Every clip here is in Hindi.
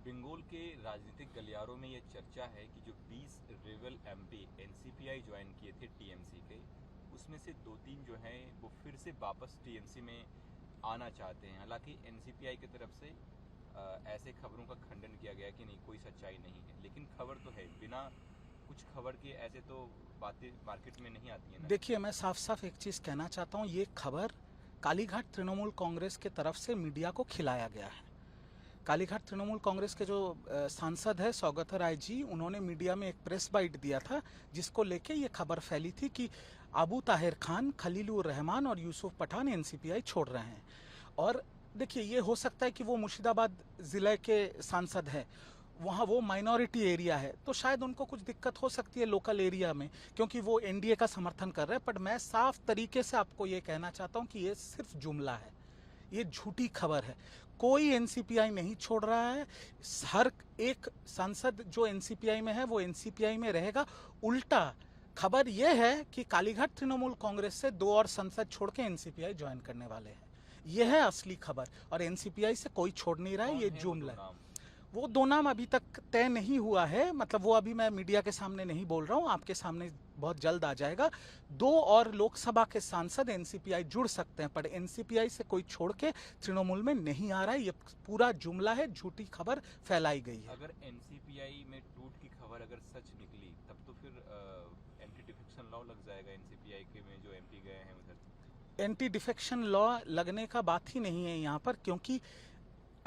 बंगाल के राजनीतिक गलियारों में ये चर्चा है कि जो 20 रेबल एमपी एनसीपीआई ज्वाइन किए थे टीएमसी के, उसमें से 2-3 जो हैं वो फिर से वापस टीएमसी में आना चाहते हैं। हालांकि एनसीपीआई की तरफ से ऐसे खबरों का खंडन किया गया कि नहीं, कोई सच्चाई नहीं है, लेकिन खबर तो है। बिना कुछ खबर के ऐसे तो बातें मार्केट में नहीं आती है ना। देखिए, मैं साफ साफ एक चीज़ कहना चाहता हूँ, ये खबर कालीघाट तृणमूल कांग्रेस के तरफ से मीडिया को खिलाया गया है। कालीघाट तृणमूल कांग्रेस के जो सांसद है सौगत राय जी, उन्होंने मीडिया में एक प्रेस बाइट दिया था जिसको लेके ये खबर फैली थी कि अबू ताहिर खान, खलीलुर रहमान और यूसुफ पठान एनसीपीआई छोड़ रहे हैं। और देखिए, ये हो सकता है कि वो मुर्शिदाबाद ज़िले के सांसद हैं, वहाँ वो माइनॉरिटी एरिया है, तो शायद उनको कुछ दिक्कत हो सकती है लोकल एरिया में, क्योंकि वो एनडीए का समर्थन कर रहे हैं। पर मैं साफ तरीके से आपको ये कहना चाहता हूँ कि ये सिर्फ जुमला है, ये झूठी खबर है। कोई एनसीपीआई नहीं छोड़ रहा है। हर एक सांसद जो एनसीपीआई में है वो एनसीपीआई में रहेगा। उल्टा खबर यह है कि कालीघाट तृणमूल कांग्रेस से 2 और सांसद छोड़ के एनसीपीआई ज्वाइन करने वाले हैं। यह है असली खबर, और एनसीपीआई से कोई छोड़ नहीं रहा है, ये जुमला है। वो 2 नाम अभी तक तय नहीं हुआ है, मतलब वो अभी मैं मीडिया के सामने नहीं बोल रहा हूँ, आपके सामने बहुत जल्द आ जाएगा। 2 और लोकसभा के सांसद एनसीपीआई जुड़ सकते हैं, पर एनसीपीआई से कोई छोड़ के तृणमूल में नहीं आ रहा है। ये पूरा जुमला है, झूठी खबर फैलाई गई है। अगर एनसीपीआई में टूट की खबर अगर सच निकली, तब तो फिर एंटी डिफेक्शन लॉ लग जाएगा एनसीपीआई के में जो एमपी गए हैं उधर। एंटी डिफेक्शन लॉ लगने का बात ही नहीं है यहाँ पर, क्योंकि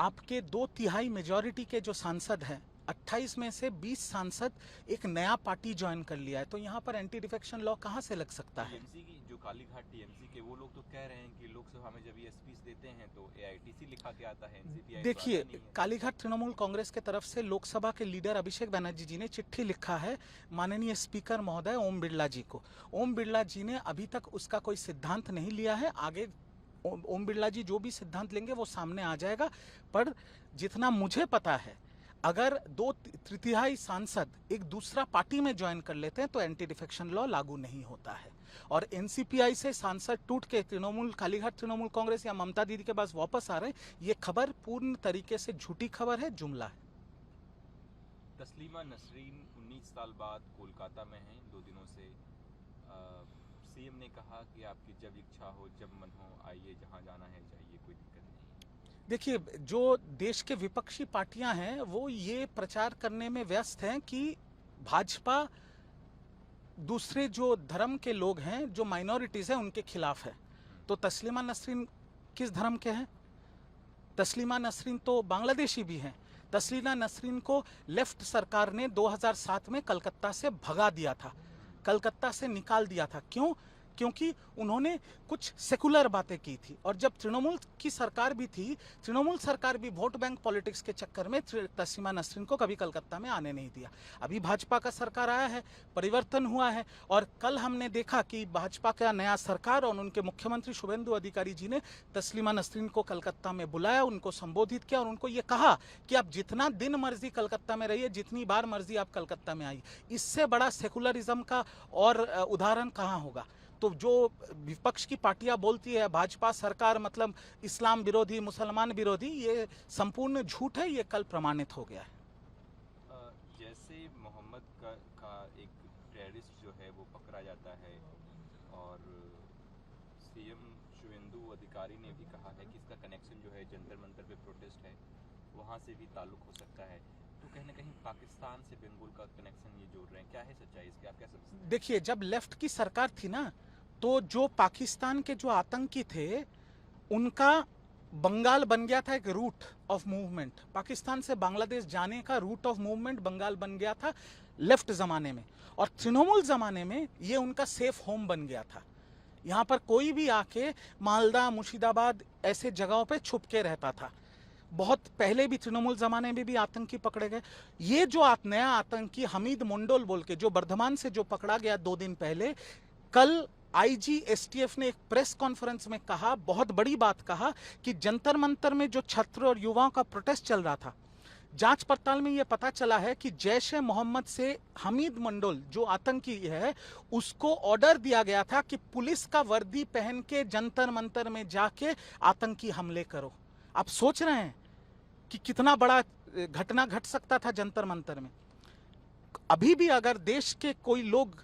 आपके 2/3 मेजॉरिटी के जो सांसद हैं, 28 में से 20 सांसद एक नया पार्टी ज्वाइन कर लिया है, तो यहाँ पर एंटी डिफेक्शन लॉ कहाँ से लग सकता है? टीएमसी की जो कालीघाट टीएमसी के वो लोग तो कह रहे हैं कि लोकसभा में जब ये स्पीच देते हैं तो एआईटीसी लिखा के आता है, एनसीपीआई तो देखिए, आता नहीं है। कालीघाट तृणमूल कांग्रेस के तरफ से लोकसभा के लीडर अभिषेक बनर्जी जी ने चिट्ठी लिखा है माननीय स्पीकर महोदय ओम बिरला जी को। ओम बिरला जी ने अभी तक उसका कोई सिद्धांत नहीं लिया है। आगे ओम बिरला जी जो भी सिद्धांत लेंगे वो सामने आ जाएगा। पर जितना मुझे पता है, अगर 2/3 सांसद एक दूसरा पार्टी में ज्वाइन कर लेते हैं तो एंटी डिफेक्शन लॉ लागू नहीं होता है। और एनसीपीआई से सांसद टूट के तृणमूल, कालीघाट तृणमूल कांग्रेस या ममता दीदी के पास वापस आ रहे हैं, ये खबर पूर्ण तरीके से झूठी खबर है, जुमला है। तस्लीमा नसरीन 19 साल बाद कोलकाता में हैं 2 दिनों से। सीएम ने कहा कि आपकी जब इच्छा हो, जब मन हो, आइए, जहां जाना है जाइए, कोई दिक्कत नहीं। देखिए, जो देश के विपक्षी पार्टियां हैं वो ये प्रचार करने में व्यस्त हैं कि भाजपा दूसरे जो धर्म के लोग हैं, जो माइनॉरिटीज़ हैं, उनके खिलाफ है। तो तस्लीमा नसरीन किस धर्म के हैं? तस्लीमा नसरीन तो बांग्लादेशी भी हैं। तस्लीमा नसरीन को लेफ्ट सरकार ने 2007 में कलकत्ता से भगा दिया था, कलकत्ता से निकाल दिया था। क्यों? क्योंकि उन्होंने कुछ सेकुलर बातें की थी। और जब तृणमूल की सरकार भी थी, तृणमूल सरकार भी वोट बैंक पॉलिटिक्स के चक्कर में तस्लीमा नसरीन को कभी कलकत्ता में आने नहीं दिया। अभी भाजपा का सरकार आया है, परिवर्तन हुआ है, और कल हमने देखा कि भाजपा का नया सरकार और उनके मुख्यमंत्री शुभेंदु अधिकारी जी ने तस्लीमा नसरीन को कलकत्ता में बुलाया, उनको संबोधित किया और उनको ये कहा कि आप जितना दिन मर्जी कलकत्ता में रहिए, जितनी बार मर्जी आप कलकत्ता में आइए। इससे बड़ा सेकुलरिज्म का और उदाहरण कहाँ होगा? तो जो विपक्ष की पार्टियां बोलती है भाजपा सरकार मतलब इस्लाम विरोधी, मुसलमान विरोधी, ये संपूर्ण झूठ है। ये कल प्रमाणित हो गया है। जैसे मोहम्मद का एक टेररिस्ट जो है वो पकड़ा जाता है, और सीएम शुभेंदु अधिकारी ने भी कहा है कि इसका कनेक्शन जो है जंतर मंतर पे प्रोटेस्ट है, वहाँ से भी ताल्लुक हो सकता है, तो कहीं ना कहीं पाकिस्तान से बंगाल का कनेक्शन ये जोड़ रहे हैं। क्या है सच्चाई इसकी, आप क्या समझते हैं? देखिए, जब लेफ्ट की सरकार थी ना, तो जो पाकिस्तान के जो आतंकी थे उनका बंगाल बन गया था एक रूट ऑफ मूवमेंट। पाकिस्तान से बांग्लादेश जाने का रूट ऑफ मूवमेंट बंगाल बन गया था लेफ्ट जमाने में, और तृणमूल जमाने में ये उनका सेफ होम बन गया था। यहाँ पर कोई भी आके मालदा, मुर्शिदाबाद ऐसे जगहों पे छुप के रहता था। बहुत पहले भी तृणमूल जमाने में भी आतंकी पकड़े गए। ये जो नया आतंकी हमीद मंडोल बोल के जो बर्धमान से जो पकड़ा गया 2 दिन पहले, कल आईजी एसटीएफ ने एक प्रेस कॉन्फ्रेंस में कहा, बहुत बड़ी बात कहा, कि जंतर मंतर में जो छात्र और युवाओं का प्रोटेस्ट चल रहा था, जांच पड़ताल में यह पता चला है कि जैश ए मोहम्मद से हमीद मंडोल जो आतंकी है, उसको ऑर्डर दिया गया था कि पुलिस का वर्दी पहन के जंतर मंतर में जाके आतंकी हमले करो। आप सोच रहे हैं कि कितना बड़ा घटना घट सकता था जंतर मंतर में। अभी भी अगर देश के कोई लोग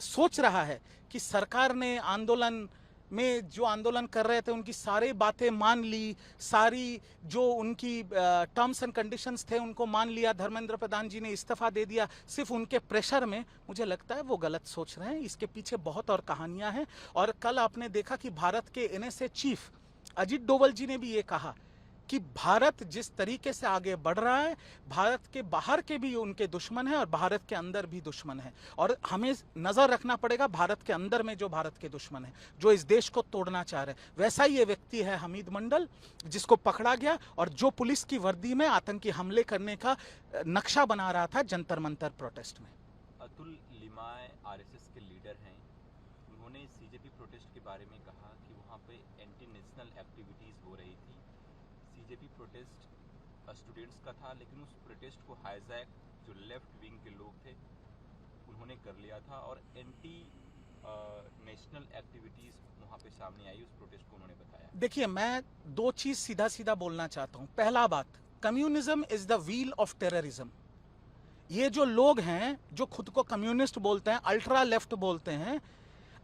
सोच रहा है कि सरकार ने आंदोलन में जो आंदोलन कर रहे थे उनकी सारी बातें मान ली, सारी जो उनकी टर्म्स एंड कंडीशंस थे उनको मान लिया, धर्मेंद्र प्रधान जी ने इस्तीफा दे दिया सिर्फ उनके प्रेशर में, मुझे लगता है वो गलत सोच रहे हैं। इसके पीछे बहुत और कहानियां हैं। और कल आपने देखा कि भारत के एनएसए चीफ अजीत डोवल जी ने भी ये कहा कि भारत जिस तरीके से आगे बढ़ रहा है, भारत के बाहर के भी उनके दुश्मन हैं और भारत के अंदर भी दुश्मन है। और हमें नजर रखना पड़ेगा भारत के अंदर में जो भारत के दुश्मन है, जो इस देश को तोड़ना चाह रहे हैं। वैसा ही ये व्यक्ति है हमीद मंडल, जिसको पकड़ा गया और जो पुलिस की वर्दी में आतंकी हमले करने का नक्शा बना रहा था जंतर मंतर प्रोटेस्ट में। अतुल लिमाय आरएसएस के लीडर हैं, उन्होंने सीजेपी प्रोटेस्ट के बारे में कहा कि वहाँ पे एंटी नेशनल एक्टिविटीज़ हो रही थी। सीजेपी प्रोटेस्ट स्टूडेंट्स का था, लेकिन उस प्रोटेस्ट को हाईजैक जो लेफ्ट विंग के लोग थे उन्होंने कर लिया था और एंटी नेशनल एक्टिविटीज़ वहाँ पे सामने आई, उस प्रोटेस्ट को उन्होंने बताया। देखिए, मैं दो चीज सीधा सीधा बोलना चाहता हूँ। पहला बात, communism is the wheel of terrorism. ये जो लोग हैं जो खुद को कम्युनिस्ट बोलते हैं, अल्ट्रा लेफ्ट बोलते हैं,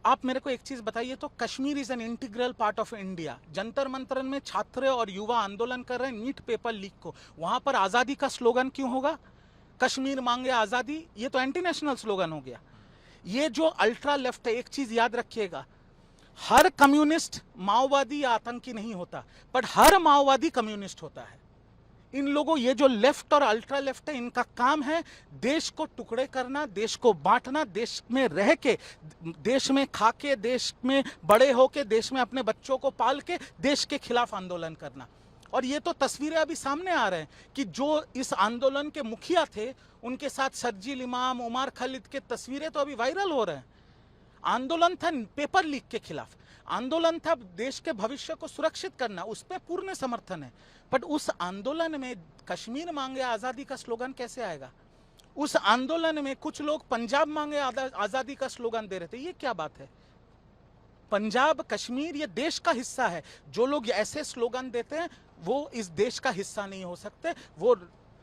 आप मेरे को एक चीज बताइए तो, Kashmir is an integral part of India. Jantar Mantar में छात्र और युवा आंदोलन कर रहे हैं नीट पेपर लीक को, वहां पर आजादी का स्लोगन क्यों होगा? कश्मीर मांगे आजादी, ये तो एंटी नेशनल स्लोगन हो गया। ये जो अल्ट्रा लेफ्ट है, एक चीज याद रखिएगा, हर कम्युनिस्ट माओवादी या आतंकी नहीं होता, पर हर माओवादी कम्युनिस्ट होता है। इन लोगों, ये जो लेफ्ट और अल्ट्रा लेफ्ट है, इनका काम है देश को टुकड़े करना, देश को बांटना, देश में रह के, देश में खा के, देश में बड़े होके, देश में अपने बच्चों को पाल के देश के खिलाफ आंदोलन करना। और ये तो तस्वीरें अभी सामने आ रहे हैं कि जो इस आंदोलन के मुखिया थे उनके साथ शर्जील इमाम, उमर खालिद के तस्वीरें तो अभी वायरल हो रहे हैं। आंदोलन था पेपर लीक के खिलाफ, आंदोलन था देश के भविष्य को सुरक्षित करना, उस पर पूर्ण समर्थन है। बट उस आंदोलन में कश्मीर मांगे आजादी का स्लोगन कैसे आएगा? उस आंदोलन में कुछ लोग पंजाब मांगे आजादी का स्लोगन दे रहे थे, ये क्या बात है? पंजाब, कश्मीर ये देश का हिस्सा है। जो लोग ऐसे स्लोगन देते हैं वो इस देश का हिस्सा नहीं हो सकते, वो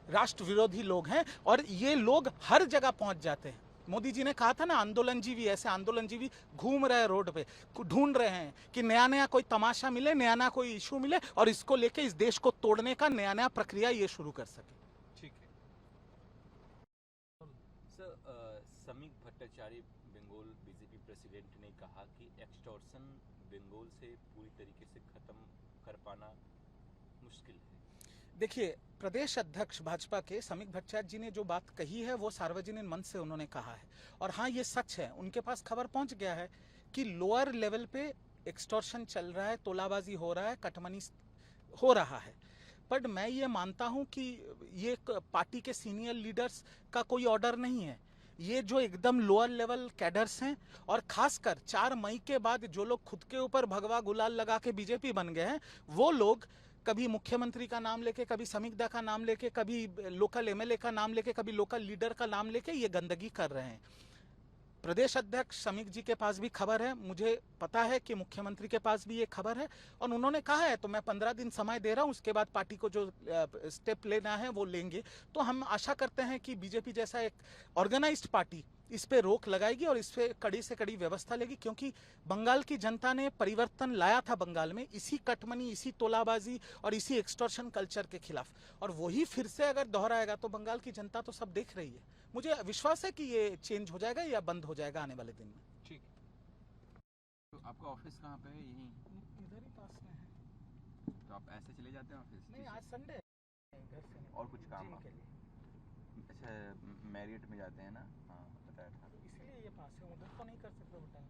राष्ट्र विरोधी लोग हैं। और ये लोग हर जगह पहुंच जाते हैं। मोदी जी ने कहा था ना, आंदोलनजीवी, ऐसे आंदोलनजीवी घूम रहे हैं रोड पे, ढूंढ रहे हैं कि नया नया कोई तमाशा मिले, नया नया कोई इशू मिले और इसको लेके इस देश को तोड़ने का नया नया प्रक्रिया ये शुरू कर सके। ठीक है sir, Samik Bhattacharya Bengal BJP president ने कहा कि एक्सटॉर्शन बंगाल से पूरी तरीके से खत्म कर पाना मुश्किल है। देखिए, प्रदेश अध्यक्ष भाजपा के समीक भट्टाचार्य जी ने जो बात कही है वो सार्वजनिक मंच से उन्होंने कहा है। और हाँ, ये सच है, उनके पास खबर पहुंच गया है कि लोअर लेवल पे एक्सटॉर्शन चल रहा है, तोलाबाजी हो रहा है, कटमनी हो रहा है। पर मैं ये मानता हूं कि ये पार्टी के सीनियर लीडर्स का कोई ऑर्डर नहीं है। ये जो एकदम लोअर लेवल कैडर्स हैं, और खासकर 4 मई के बाद जो लोग खुद के ऊपर भगवा गुलाल लगा के बीजेपी बन गए हैं, वो लोग कभी मुख्यमंत्री का नाम लेके, कभी समीक्षा का नाम लेके, कभी लोकल एमएलए का नाम लेके, कभी लोकल लीडर का नाम लेके ये गंदगी कर रहे हैं। प्रदेश अध्यक्ष समीक जी के पास भी खबर है, मुझे पता है कि मुख्यमंत्री के पास भी ये खबर है, और उन्होंने कहा है, तो मैं 15 दिन समय दे रहा हूं, उसके बाद पार्टी को जो स्टेप लेना है वो लेंगे। तो हम आशा करते हैं कि बीजेपी जैसा एक ऑर्गेनाइज्ड पार्टी इस पे रोक लगाएगी और इस पे कड़ी से कड़ी व्यवस्था लेगी, क्योंकि बंगाल की जनता ने परिवर्तन लाया था बंगाल में इसी कटमनी, इसी तोलाबाजी और इसी एक्सटॉर्शन कल्चर के खिलाफ, और वही फिर से अगर दोहराएगा तो बंगाल की जनता तो सब देख रही है। मुझे विश्वास है कि ये चेंज हो जाएगा या बंद हो जाएगा आने वाले दिन में। ठीक। तो आपका ऑफिस कहाँ पे है? यहीं इधर ही पास में है। तो आप ऐसे चले जाते हैं ऑफिस? नहीं, आज संडे है, घर से और कुछ काम के लिए। अच्छा, मैरियट में जाते हैं ना? हाँ, बताया था। इसीलिए ये पास है, उधर तो नहीं कर सकते बेटा।